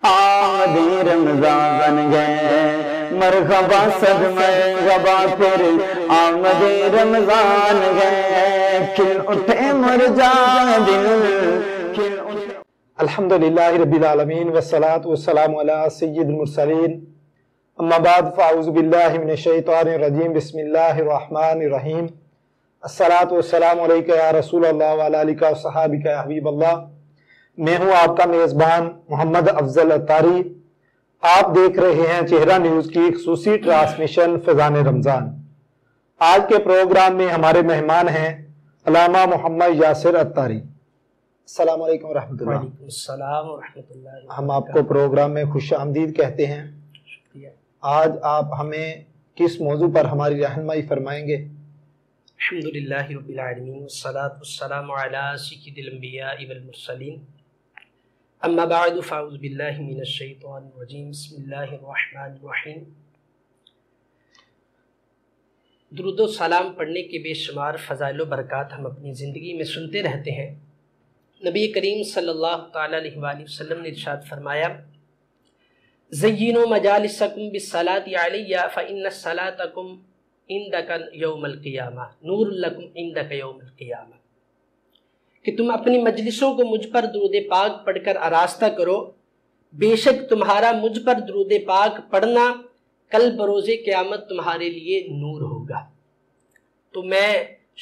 آمدی رمضان گئے مرحبا صدمے غبا پھر آمدی رمضان گئے کھل اٹھے مرجا دل کھل اٹھے۔ الحمدللہ رب العالمین والصلاة والسلام علی سید المرسلین اما بعد فاعوذ باللہ من الشیطان الرجیم بسم اللہ الرحمن الرحیم الصلاة والسلام علیکہ یا رسول اللہ وعلی آلہ و صحابہ یا حبیب اللہ۔ میں ہوں آپ کا میزبان محمد افضل اتاری۔ آپ دیکھ رہے ہیں چہرہ نیوز کی خصوصی ٹرانسمیشن فیضان رمضان۔ آج کے پروگرام میں ہمارے مہمان ہیں علامہ محمد یاسر اتاری۔ السلام علیکم ورحمۃ اللہ۔ وعلیکم السلام ورحمۃ اللہ۔ ہم آپ کو پروگرام میں خوش آمدید کہتے ہیں۔ شکریہ۔ آج آپ ہمیں کس موضوع پر ہماری رہنمائی فرمائیں گے؟ الحمدللہ رب العالمین والصلاة والسلام علی سید الانبیاء والمرسلین اما بعد فاعوذ باللہ من الشیطان الرجیم بسم اللہ الرحمن الرحیم۔ درود و سلام پڑھنے کے بے شمار فضائل و برکات ہم اپنی زندگی میں سنتے رہتے ہیں۔ نبی کریم صلی اللہ تعالی علیہ وآلہ وسلم نے ارشاد فرمایا زینوا مجالسکم بالصلاۃ علی فإن صلاتکم عندک یوم القیامہ نور لکم عندک یوم القیامہ، کہ تم اپنی مجلسوں کو مجھ پر درود پاک پڑھ کر آراستہ کرو، بے شک تمہارا مجھ پر درود پاک پڑھنا کل بروز قیامت تمہارے لیے نور ہوگا۔ تو میں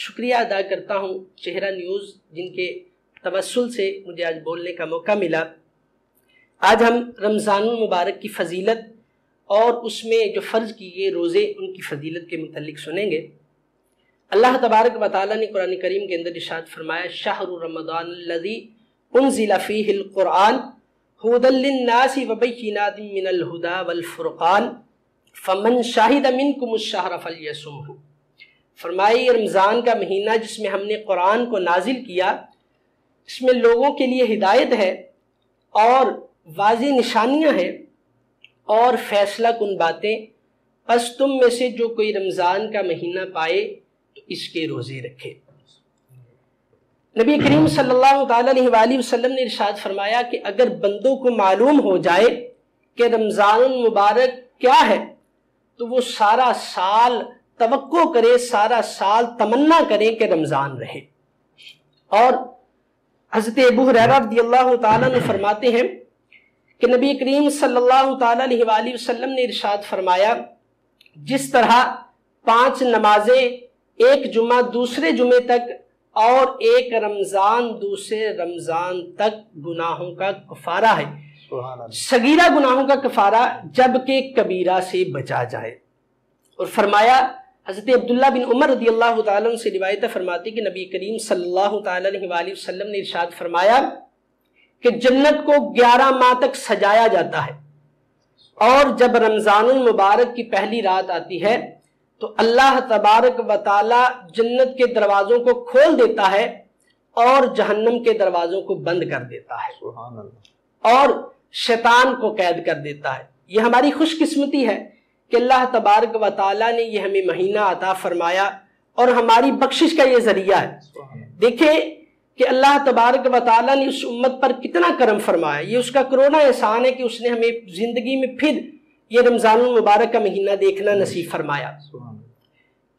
شکریہ ادا کرتا ہوں چہرہ نیوز جن کے توسل سے مجھے آج بولنے کا موقع ملا۔ آج ہم رمضان المبارک کی فضیلت اور اس میں جو فرض کیے روزے ان کی فضیلت کے متعلق سنیں گے۔ اللہ تبارک و تعالیٰ نے قرآن کریم کے اندر ارشاد فرمایا شہر رمضان الذی انزل فیہ القرآن ھدی للناس وبینات من الہدی والفرقان فمن شہد منکم الشہر فلیصمہ۔ فرمایا یہ رمضان کا مہینہ جس میں ہم نے قرآن کو نازل کیا، اس میں لوگوں کے لیے ہدایت ہے اور واضح نشانیاں ہیں اور فیصلہ کن باتیں، پس تم میں سے جو کوئی رمضان کا مہینہ پائے تو اس کے روزے رکھے۔ نبی کریم صلی اللہ تعالی علیہ وآلہ وسلم نے ارشاد فرمایا کہ اگر بندوں کو معلوم ہو جائے کہ رمضان المبارک کیا ہے تو وہ سارا سال توقع کرے، سارا سال تمنا کرے کہ رمضان رہے۔ اور حضرت ابو ہریرہ رضی اللہ تعالیٰ عنہ فرماتے ہیں کہ نبی کریم صلی اللہ تعالیٰ علیہ وآلہ وسلم نے ارشاد فرمایا جس طرح 5 نمازیں ایک جمعہ دوسرے جمعے تک اور ایک رمضان دوسرے رمضان تک گناہوں کا کفارہ ہے، صغیرہ گناہوں کا کفارہ جبکہ کبیرہ سے بچا جائے۔ اور فرمایا حضرت عبداللہ بن عمر رضی اللہ تعالیٰ عنہ سے روایت فرماتی کہ نبی کریم صلی اللہ تعالیٰ علیہ وآلہ وسلم نے ارشاد فرمایا کہ جنت کو 11 ماہ تک سجایا جاتا ہے، اور جب رمضان المبارک کی پہلی رات آتی ہے تو اللہ تبارک و تعالی جنت کے دروازوں کو کھول دیتا ہے اور جہنم کے دروازوں کو بند کر دیتا ہے، سبحان اللہ، اور شیطان کو قید کر دیتا ہے۔ یہ ہماری خوش قسمتی ہے کہ اللہ تبارک و تعالی نے یہ ہمیں مہینہ عطا فرمایا اور ہماری بخشش کا یہ ذریعہ ہے۔ دیکھیں کہ اللہ تبارک و تعالیٰ نے اس امت پر کتنا کرم فرمایا، یہ اس کا کروڑا احسان ہے کہ اس نے ہمیں زندگی میں پھر یہ رمضان المبارک کا مہینہ دیکھنا نصیب فرمایا،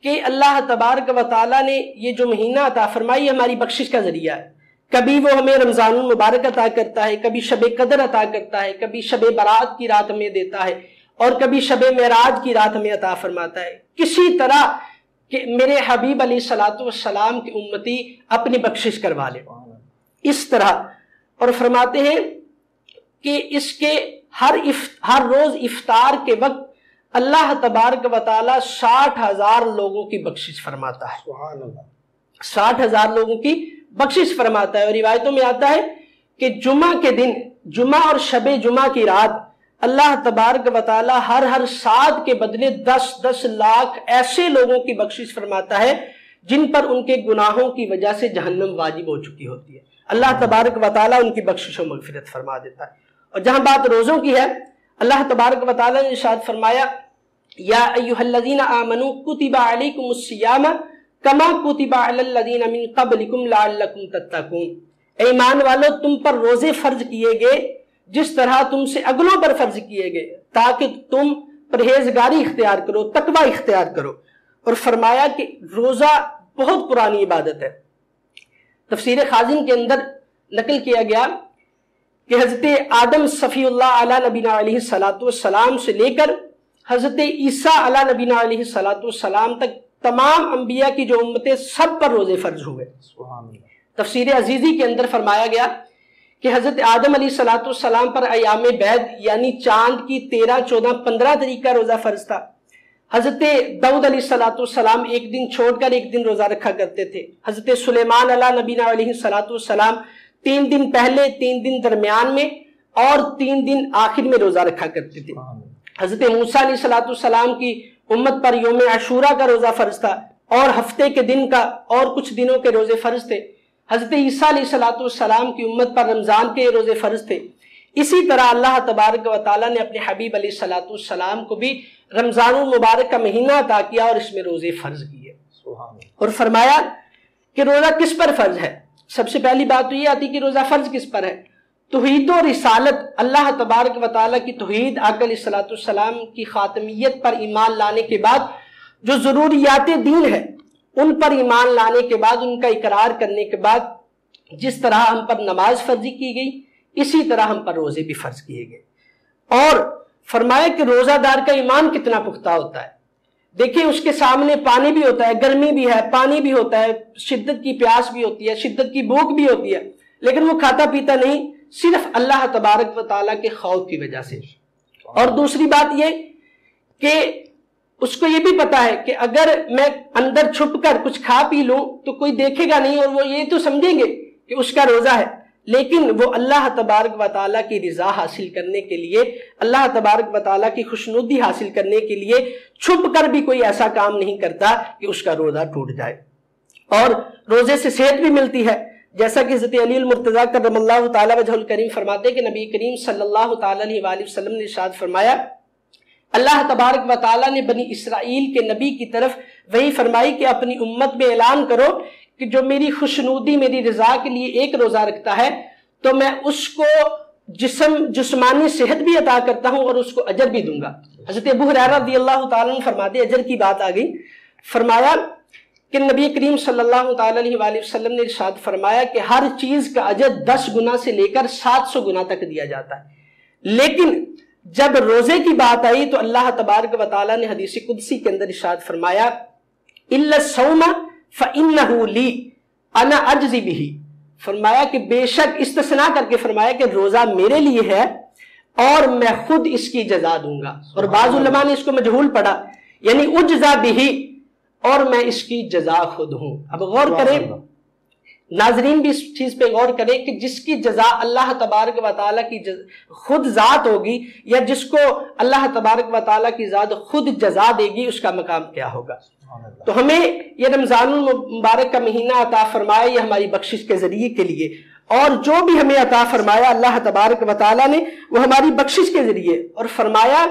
کہ اللہ تبارک و تعالیٰ نے یہ جو مہینہ عطا فرمائی ہماری بخشش کا ذریعہ ہے۔ کبھی وہ ہمیں رمضان المبارک عطا کرتا ہے، کبھی شب قدر عطا کرتا ہے، کبھی شب برات کی رات ہمیں دیتا ہے، اور کبھی شب معراج کی رات ہمیں عطا فرماتا ہے، کسی طرح کہ میرے حبیب علیہ الصلوۃ والسلام کی امتی اپنی بخشش کروا لے اس طرح۔ اور فرماتے ہیں کہ اس کے ہر روز افطار کے وقت اللہ تبارک و تعالی 60,000 لوگوں کی بخشش فرماتا ہے، سبحان اللہ، 60,000 لوگوں کی بخشش فرماتا ہے۔ اور روایتوں میں آتا ہے کہ جمعہ کے دن، جمعہ اور شب جمعہ کی رات، اللہ تبارک و تعالی ہر سات کے بدلے 10 لاکھ ایسے لوگوں کی بخشش فرماتا ہے جن پر ان کے گناہوں کی وجہ سے جہنم واجب ہو چکی ہوتی ہے، اللہ تبارک و تعالی ان کی بخشش و مغفرت فرما دیتا ہے۔ اور جہاں بات روزوں کی ہے، اللہ تبارک و تعالی نے ارشاد فرمایا یا ایھا الذین آمنوا کتب علیکم الصیام کما کتب علی الذین من قبلکم لعلکم تتقون، اے ایمان والو تم پر روزے فرض کیے گئے جس طرح تم سے اگلوں پر فرض کیے گئے، تاکہ تم پرہیزگاری اختیار کرو، تقوی اختیار کرو۔ اور فرمایا کہ روزہ بہت پرانی عبادت ہے۔ تفسیر خازن کے اندر نقل کیا گیا کہ حضرت آدم صفی اللہ علیہ نبینا علیہ السلام سے لے کر حضرت عیسیٰ علیہ نبینا علیہ السلام تک تمام انبیاء کی جو امتیں سب پر روزے فرض ہوئے۔ تفسیر عزیزی کے اندر فرمایا گیا کہ حضرت آدم علیہ السلام پر ایام بیض یعنی چاند کی 13، 14، 15 تاریخ کا روزہ فرض تھا۔ حضرت داؤد علیہ السلام ایک دن چھوڑ کر ایک دن روزہ رکھا کرتے تھے۔ حضرت سلیمان علیہ نبینا علیہ السلام 3 دن پہلے، 3 دن درمیان میں اور 3 دن آخر میں روزہ رکھا کرتے تھے۔ حضرت موسیٰ علیہ السلام کی امت پر یوم عاشورہ کا روزہ فرض تھا اور ہفتے کے دن کا اور کچھ دنوں کے روزے فرض تھے۔ حضرت عیسیٰ علیہ السلام کی امت پر رمضان کے روزے فرض تھے۔ اسی طرح اللہ تبارک و تعالیٰ نے اپنے حبیب علیہ السلام کو بھی رمضان المبارک کا مہینہ عطا کیا اور اس میں روزے فرض کیے، اور فرمایا کہ روزہ کس پر فرض ہے۔ سب سے پہلی بات تو یہ آتی کہ روزہ فرض کس پر ہے؟ توحید و رسالت، اللہ تبارک و تعالیٰ کی توحید، آقا علیہ السلام کی خاتمیت پر ایمان لانے کے بعد جو ضروریات دین ہے ان پر ایمان لانے کے بعد، ان کا اقرار کرنے کے بعد، جس طرح ہم پر نماز فرضی کی گئی اسی طرح ہم پر روزے بھی فرض کیے گئے۔ اور فرمایا کہ روزہ دار کا ایمان کتنا پختہ ہوتا ہے۔ دیکھیں اس کے سامنے پانی بھی ہوتا ہے، گرمی بھی ہے، پانی بھی ہوتا ہے، شدت کی پیاس بھی ہوتی ہے، شدت کی بھوک بھی ہوتی ہے، لیکن وہ کھاتا پیتا نہیں، صرف اللہ تبارک و تعالیٰ کے خوف کی وجہ سے۔ اور دوسری بات یہ کہ اس کو یہ بھی پتا ہے کہ اگر میں اندر چھپ کر کچھ کھا پی لوں تو کوئی دیکھے گا نہیں اور وہ یہ تو سمجھیں گے کہ اس کا روزہ ہے، لیکن وہ اللہ تبارک و تعالیٰ کی رضا حاصل کرنے کے لیے، اللہ تبارک و تعالیٰ کی خوشنودی حاصل کرنے کے لیے چھپ کر بھی کوئی ایسا کام نہیں کرتا کہ اس کا روزہ ٹوٹ جائے۔ اور روزے سے صحت بھی ملتی ہے، جیسا کہ حضرت علی المرتضیٰ کرم اللہ تعالیٰ وجہ الکریم فرماتے کہ نبی کریم صلی اللہ تعالیٰ علیہ وآلہ وسلم نے ارشاد فرمایا، اللہ تبارک و تعالیٰ نے بنی اسرائیل کے نبی کی طرف وہی فرمائی کہ اپنی امت میں اعلان کرو کہ جو میری خوشنودی، میری رضا کے لیے ایک روزہ رکھتا ہے تو میں اس کو جسمانی صحت بھی عطا کرتا ہوں اور اس کو اجر بھی دوں گا۔ حضرت ابو ہریرہ رضی اللہ تعالیٰ عنہ فرماتے، اجر کی بات آ گئی، فرمایا کہ نبی کریم صلی اللہ تعالیٰ علیہ وآلہ وسلم نے ارشاد فرمایا کہ ہر چیز کا اجر 10 گنا سے لے کر 700 گنا تک دیا جاتا ہے، لیکن جب روزے کی بات آئی تو اللہ تبارک و تعالیٰ نے حدیث قدسی کے اندر ارشاد فرمایا الا الصوم فانه لی انا اجزی بہ، فرمایا کہ بے شک، استثناء کر کے فرمایا کہ روزہ میرے لیے ہے اور میں خود اس کی جزا دوں گا۔ اور بعض علماء نے اس کو مجہول پڑھا، یعنی اجزا بہ، اور میں اس کی جزا خود ہوں۔ اب غور کریں، ناظرین بھی اس چیز پہ غور کریں کہ جس کی جزا اللہ تبارک و تعالیٰ کی خود ذات ہوگی، یا جس کو اللہ تبارک و تعالیٰ کی ذات خود جزا دے گی، اس کا مقام کیا ہوگا۔ تو ہمیں یہ رمضان المبارک کا مہینہ عطا فرمایا، یہ ہماری بخشش کے ذریعے کے لیے، اور جو بھی ہمیں عطا فرمایا اللہ تبارک و تعالیٰ نے وہ ہماری بخشش کے ذریعے، اور فرمایا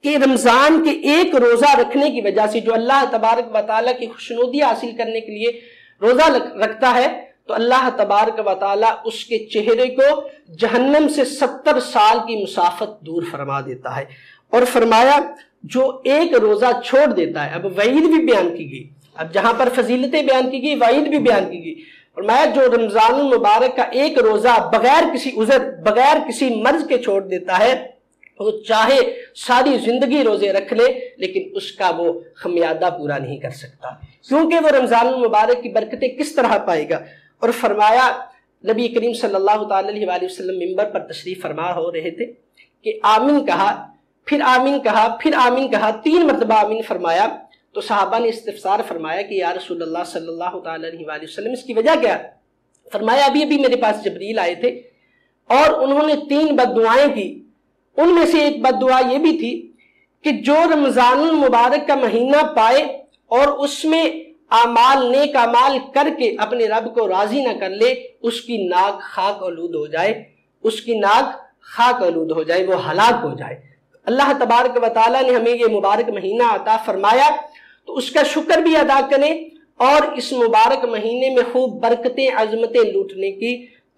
کہ رمضان کے ایک روزہ رکھنے کی وجہ سے جو اللہ تبارک و تعالیٰ کی خوشنودی حاصل کرنے کے لیے روزہ رکھتا ہے تو اللہ تبارک و تعالیٰ اس کے چہرے کو جہنم سے 70 سال کی مسافت دور فرما دیتا ہے۔ اور فرمایا جو ایک روزہ چھوڑ دیتا ہے، اب وعید بھی بیان کی گئی، اب جہاں پر فضیلتیں بیان کی گئی وعید بھی بیان کی گئی، فرمایا جو رمضان المبارک کا ایک روزہ بغیر کسی عذر، بغیر کسی مرض کے چھوڑ دیتا ہے، وہ چاہے ساری زندگی روزے رکھ لے لیکن اس کا وہ خمیادہ پورا نہیں کر سکتا، کیونکہ وہ رمضان المبارک کی برکتیں کس طرح پائے گا۔ اور فرمایا نبی کریم صلی اللہ تعالی علیہ وآلہ وسلم منبر پر تشریف فرما ہو رہے تھے کہ آمین کہا، پھر آمین کہا، پھر آمین کہا، 3 مرتبہ آمین فرمایا، تو صحابہ نے استفسار فرمایا کہ یا رسول اللہ صلی اللہ تعالی علیہ وآلہ وسلم اس کی وجہ کیا؟ فرمایا ابھی میرے پاس جبریل آئے تھے اور انہوں نے 3 بد دعائیں کی، ان میں سے ایک بد دعا یہ بھی تھی کہ جو رمضان المبارک کا مہینہ پائے اور اس میں اعمال، نیک اعمال کر کے اپنے رب کو راضی نہ کر لے، اس کی ناک خاک آلود ہو جائے، اس کی ناک خاک آلود ہو جائے، وہ ہلاک ہو جائے۔ اللہ تبارک و تعالیٰ نے ہمیں یہ مبارک مہینہ عطا فرمایا تو اس کا شکر بھی ادا کریں اور اس مبارک مہینے میں خوب برکتیں، عظمتیں لوٹنے کی